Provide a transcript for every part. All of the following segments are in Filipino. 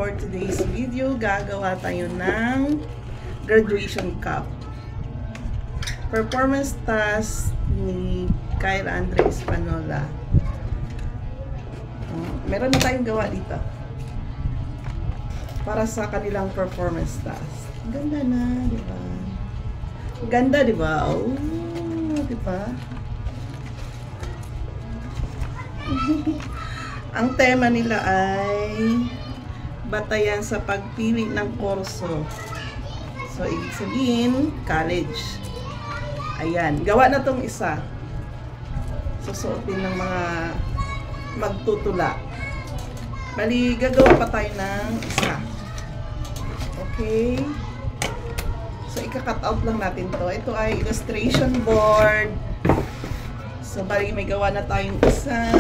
for today's video, gagawa tayo ng graduation cup. Performance task ni Kyle Andre Espanola. Meron na tayong gawa dito para sa kanilang performance task. Ganda na, di ba? Ganda, di ba? Oh, di ba? Ang tema nila ay batayan sa pagpili ng kurso. So, ibig sabihin, college. Ayan. Gawa na tong isa. Susuotin ng mga magtutula. Bali, gagawa pa tayo ng isa. Okay? So, ika-cut out lang natin to. Ito ay illustration board. So, bali, may gawa na tayong isa.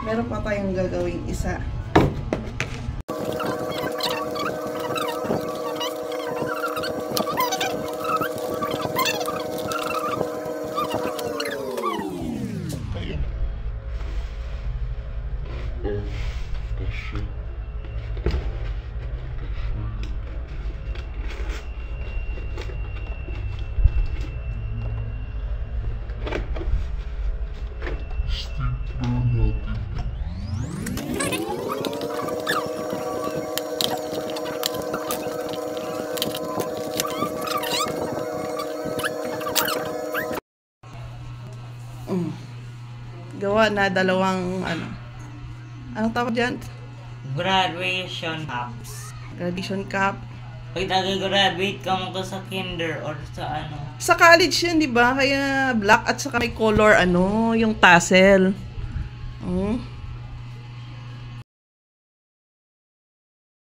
Meron pa tayong gagawing isa. Gawa na dalawang anong tawag dyan? Graduation cups. Graduation cup. Pag nag-graduate ka mo sa kinder or sa ano. Sa college yan, di ba? Kaya black at saka may color yung tassel.